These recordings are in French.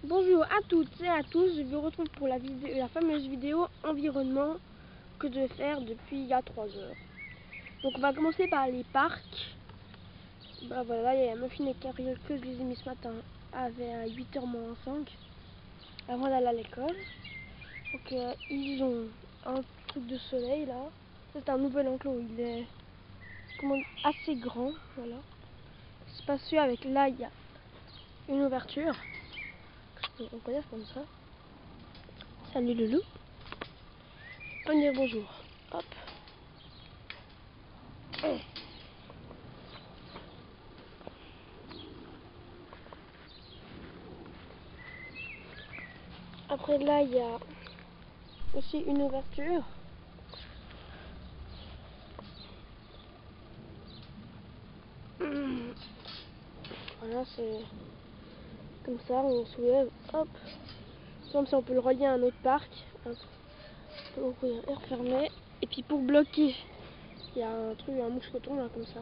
Bonjour à toutes et à tous, je vous retrouve pour la fameuse vidéo environnement que je vais faire depuis il y a 3 heures. Donc on va commencer par les parcs. Bah voilà, il y a Muffin et Cabriole que je les ai mis ce matin à 8h moins 5 avant d'aller à l'école. Donc ils ont un truc de soleil là. C'est un nouvel enclos, il est assez grand, voilà. Spacieux avec là il y a une ouverture. On peut dire comme ça. Salut le loup. Je peux dire bonjour. Hop. Après là il y a aussi une ouverture. Voilà, c'est comme ça, on soulève, hop. Comme ça on peut le relier à un autre parc. Hop. On peut ouvrir et refermer. Et puis pour bloquer, il y a un truc, un mousqueton là comme ça.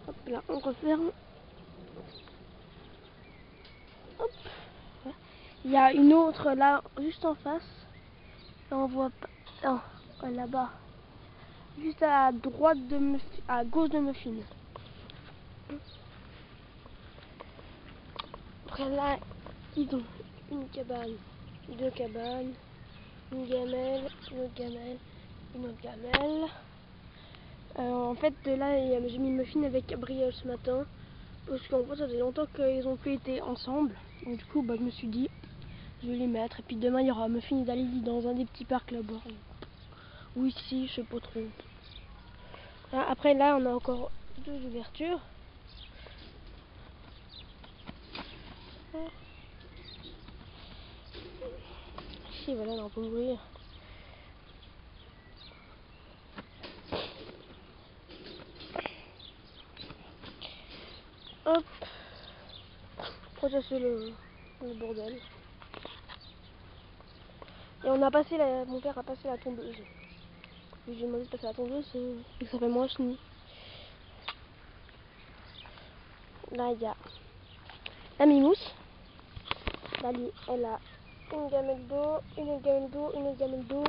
Hop là, on referme. Hop. Il y a une autre là, juste en face. Là on voit pas. Oh, là-bas. Juste à droite de à gauche de Muffin. Après là, ils ont une cabane, deux cabanes, une gamelle, une autre gamelle, une autre gamelle. En fait, là, j'ai mis Muffin avec Cabriole ce matin. Parce qu'en fait, ça faisait longtemps qu'ils ont plus été ensemble. Donc, du coup, bah, je me suis dit, je vais les mettre. Et puis demain, il y aura Muffin et Dalili dans un des petits parcs là-bas. Ou ici, je sais pas trop. Après, là, on a encore deux ouvertures. Ici, voilà, là, on peut ouvrir. Hop. Après, ça, c'est le bordel. Et on a passé mon père a passé la tondeuse. J'ai demandé de passer la tondeuse et que ça fait moins chenille. Là, il y a la mimousse. Dali, elle a une gamelle d'eau, une autre gamelle d'eau, une autre gamelle d'eau,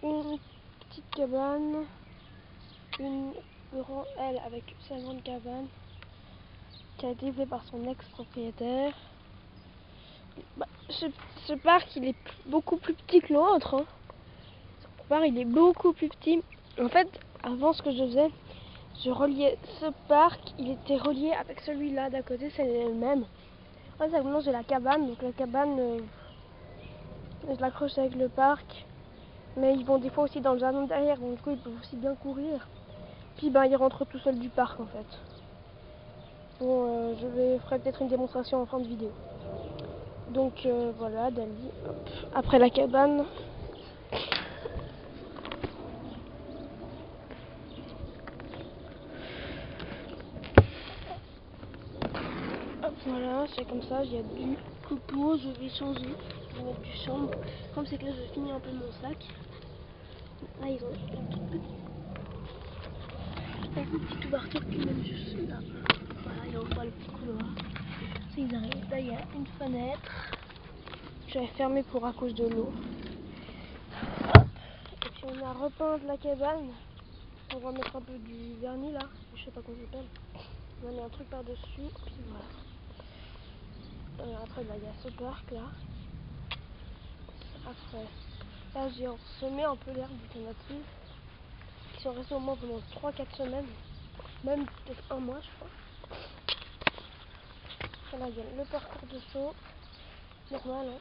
une petite cabane, une grande, elle avec sa grande cabane qui a été faite par son ex-propriétaire. Bah, ce parc, il est beaucoup plus petit que l'autre. Hein. Ce parc, il est beaucoup plus petit. En fait, avant, ce que je faisais, je reliais ce parc, il était relié avec celui-là d'à côté, c'est le même. Ouais, ça maintenant j'ai la cabane, donc la cabane, je l'accroche avec le parc. Mais ils vont des fois aussi dans le jardin derrière, donc du coup ils peuvent aussi bien courir. Puis ben ils rentrent tout seuls du parc en fait. Bon, ferai peut-être une démonstration en fin de vidéo. Donc voilà, Dali. Hop. Après la cabane. Hop, voilà, c'est comme ça, il y a du copeau, je vais changer, je vais mettre du chambre. Comme c'est que là je finis un peu mon sac. Là ils ont une petite ouverture qui mène juste là. Voilà, ils ouvrent le petit couloir. Ça, ils arrivent. Là il y a une fenêtre. J'avais fermé pour à cause de l'eau. Et puis on a repeint la cabane. On va mettre un peu du vernis là. Je sais pas comment ça s'appelle. On va mettre un truc par dessus. Puis voilà. Après bah, il y a ce parc là. Après là j'ai semé un peu l'herbe d'alternative. Qui sont restés au moins pendant 3-4 semaines. Même peut-être un mois je crois. Là il y a le parcours de saut. Normal hein.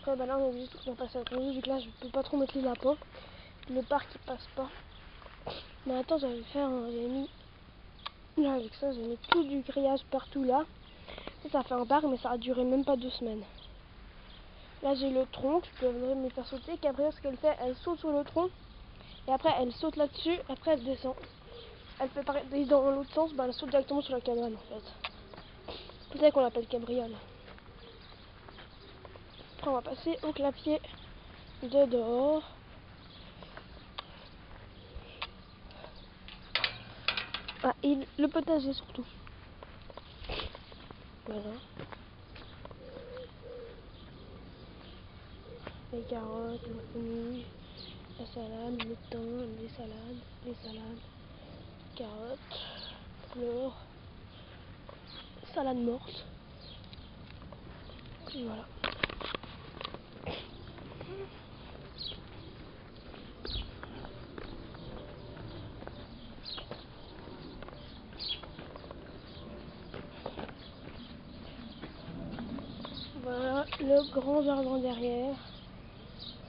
Après bah là on est obligé de passer à tondeuse vu que là je peux pas trop mettre les lapins. Le parc il passe pas. Mais attends j'avais mis là avec ça j'ai mis tout du grillage partout là. Ça fait un parc mais ça a duré même pas 2 semaines. Là j'ai le tronc, je peux me faire sauter. Cabriole ce qu'elle fait, elle saute sur le tronc. Et après elle saute là-dessus, après elle descend. Elle fait pareil dans l'autre sens, bah elle saute directement sur la cabane en fait. C'est ça qu'on l'appelle cabriole. Après on va passer au clapier. de dehors. Ah, et le potager surtout. Voilà. Les carottes, le fenouil, la salade, le thym, les salades, carottes, fleurs, salade morte. Et voilà. Voilà le grand jardin derrière,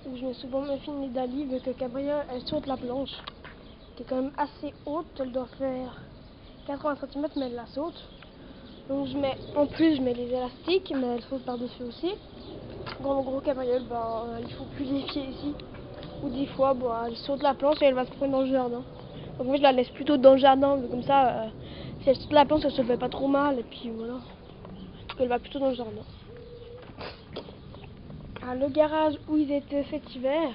où je mets souvent Muffin et Dali, vu que Gabrielle elle saute la planche, qui est quand même assez haute, elle doit faire 80 cm, mais elle la saute. Donc en plus je mets les élastiques, mais elle saute par-dessus aussi. Donc en gros Gabrielle, il faut plus les pieds ici. Ou des fois, elle saute la planche et elle va se prendre dans le jardin. Donc moi je la laisse plutôt dans le jardin, comme ça, si elle saute la planche, elle se fait pas trop mal, et puis voilà. Donc elle va plutôt dans le jardin. Ah, le garage où ils étaient cet hiver,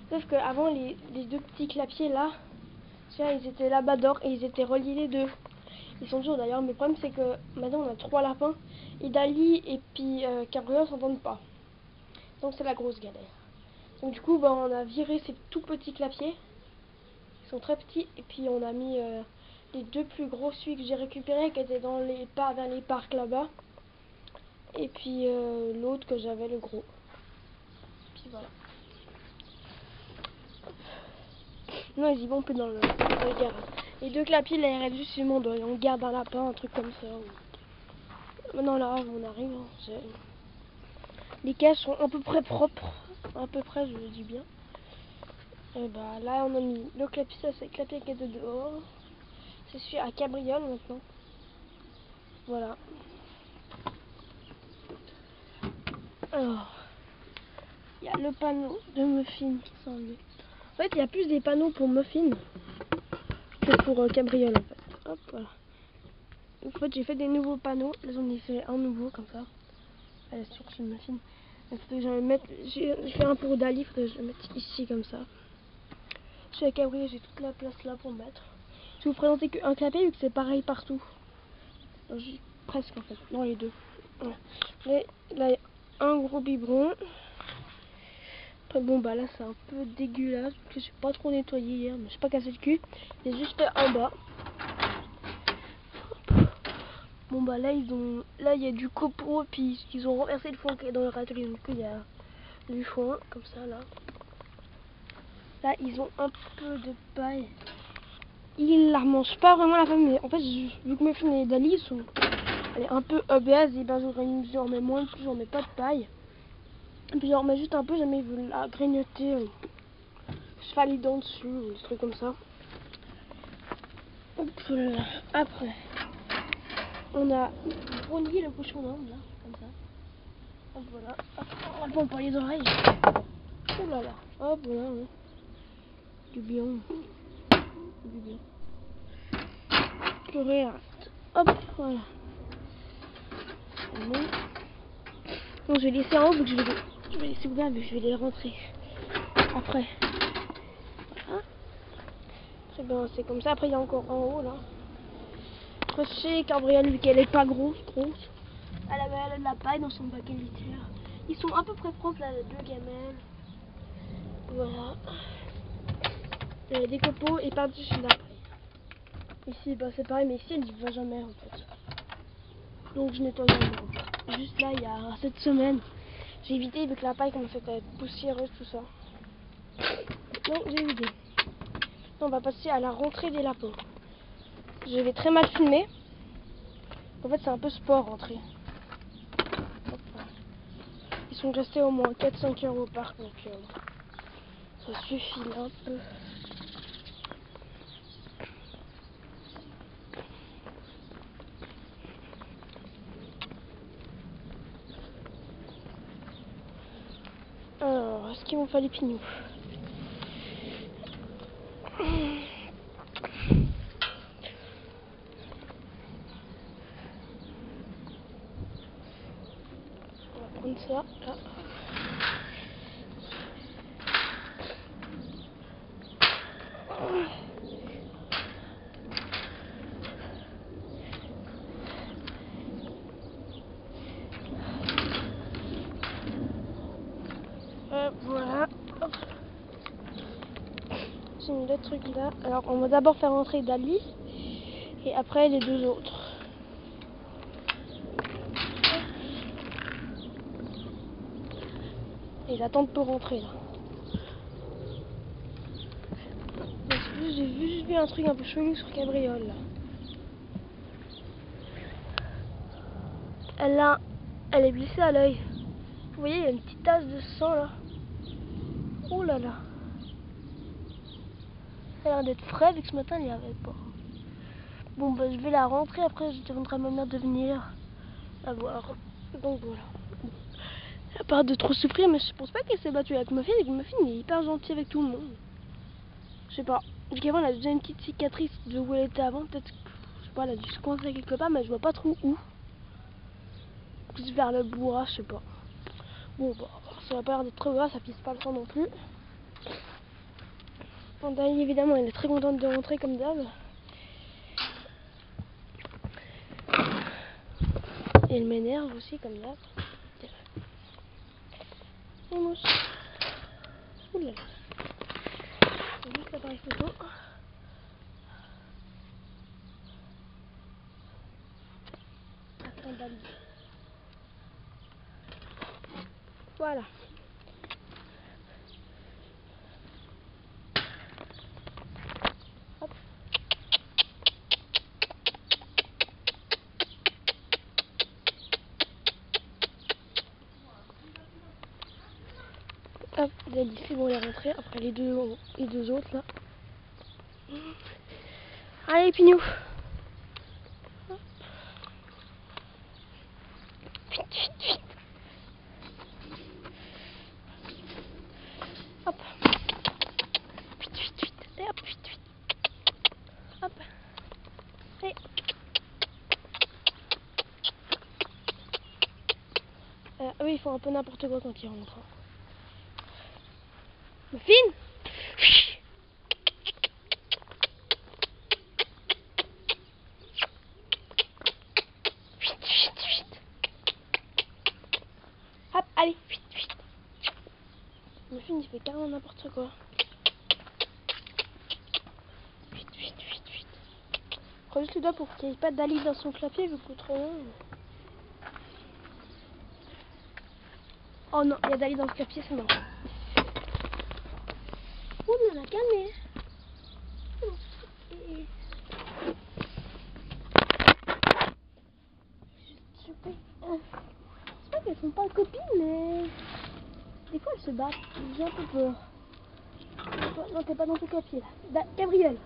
sauf qu'avant les deux petits clapiers là, ils étaient là-bas dehors et ils étaient reliés les deux. Ils sont toujours d'ailleurs, mais le problème c'est que maintenant on a 3 lapins et Dali et puis Cabriole s'entendent pas. Donc c'est la grosse galère. Donc du coup on a viré ces tout petits clapiers, ils sont très petits, et puis on a mis les deux plus gros, celui que j'ai récupéré qui était dans les vers les parcs là-bas, et puis l'autre que j'avais, le gros. Puis voilà. Non, ils y vont plus dans le garage. Les deux clapiers, là, il reste juste une monde. On garde un lapin, un truc comme ça. Maintenant, là, on arrive. Les cages sont à peu près propres. À peu près, je le dis bien. Et là, on a mis le clapier, ça c'est le clapier qui est de dehors. C'est celui à Cabriole maintenant. Voilà. Alors, il y a le panneau de Muffin qui s'en est. En fait, il y a plus des panneaux pour Muffin que pour Cabriole, en fait. Hop, voilà. En fait, j'ai fait des nouveaux panneaux. Là, j'en ai fait un nouveau comme ça. Elle est sur ce Muffin. J'ai fait un pour Dali, il faudrait que je le mette ici comme ça. Je suis à Cabriole, j'ai toute la place là pour mettre. Je vais vous présenter qu'un clapier vu que c'est pareil partout. Presque en fait, non les deux. Ouais. Là, il y a un gros biberon. Après là c'est un peu dégueulasse, que je n'ai pas trop nettoyé hier, mais je suis pas cassé le cul. J'ai juste fait en bas. Là il y a du copeau, puis ils ont renversé le foin qui est dans leur atelier, donc il y a du foin comme ça là. Là ils ont un peu de paille. Ils la mangent pas vraiment la femme, mais en fait vu que mes filles et Dali elle est un peu obèse, et j'en mets moins, j'en mets pas de paille. Et puis j'en mets juste un peu, jamais ils veulent la grignoter, je fais les dents dessus ou des trucs comme ça. Hop là. Après on a Brownie le cochon d'Inde là, comme ça. Hop voilà. Hop, on va pas les oreilles. Oh là là. Hop voilà. Hein. Du bien. Du bien. Purée. Hop voilà. Bon. Donc je vais laisser en haut, vu que je vais laisser ouvert, mais je vais les rentrer après. Voilà. Très bien, c'est comme ça. Après il y a encore en haut là. Après chez Gabrielle, vu qu'elle est pas grosse. Elle a de la paille dans son bac litière. Ils sont à peu près propres là, les deux gamelles. Voilà. Il y a des copeaux et par-dessus la paille. Ici c'est pareil, mais ici elle n'y va jamais en fait. Donc je nettoie jamais. Juste là, il y a cette semaine, j'ai évité vu que la paille commençait à être poussiéreuse, tout ça. Donc j'ai évité. On va passer à la rentrée des lapins. Je vais très mal filmer. En fait c'est un peu sport rentrer. Ils sont restés au moins 4-5 heures au parc, donc ça suffit là un peu. Alors, est-ce qu'ils vont faire les pignons? On va prendre ça là. Voilà. Hop. J'ai mis le truc là. Alors on va d'abord faire rentrer Dali et après les deux autres. Et ils attendent pour rentrer là. J'ai juste vu un truc un peu chelou sur Cabriole là. Elle est blessée à l'œil. Vous voyez, il y a une petite tache de sang là. Oh là là. Ça a l'air d'être frais vu que ce matin il n'y avait pas. Bon bah je vais la rentrer, après je demanderai à ma mère de venir la voir. Donc voilà. À part de trop souffrir, mais je pense pas qu'elle s'est battue avec Muffin, et que Muffin est hyper gentil avec tout le monde. Je sais pas. Jusqu'avant elle a déjà une petite cicatrice de où elle était avant, peut-être, je sais pas, elle a dû se coincer quelque part, mais je vois pas trop où. Plus vers le bourras, je sais pas. Bon bah ça va pas l'air d'être trop gras, ça pisse pas le sang non plus. Dali évidemment elle est très contente de rentrer comme d'hab. Et elle m'énerve aussi comme d'hab. Et mouche. Oulala. C'est juste l'appareil photo. Attends Dali. Voilà. Hop. Hop, Dali, c'est bon, elle est rentrée. Après les deux autres là. Allez, Pignou. Vite, vite, vite. Hop. Vite, vite, vite. Et hop, vite, vite. Hop. Et. Eux, ils font un peu n'importe quoi quand ils rentrent. Muffin. Vite, vite, vite. Hop, allez, vite, vite. Muffin, il fait carrément n'importe quoi. Vite, vite, vite, vite. Prends juste le doigt pour qu'il n'y ait pas Dali dans son clapier, vu que trop long. Oh non, il y a Dali dans le clapier, c'est marrant. Ouh, on a calmé. C'est pas qu'elles sont pas copines, mais des fois elles se battent. J'ai un peu peur. Non, t'es pas dans ton clapier là. Gabriel.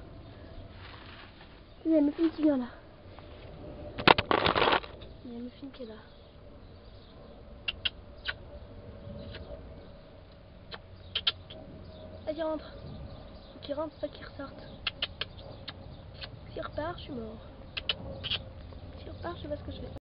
Il y a Muffin qui vient là. Il y a Muffin qui est là. Vas-y, rentre. Faut qu'il rentre, pas qu'il ressorte. S'il repart, je suis mort. S'il repart, je sais pas ce que je fais.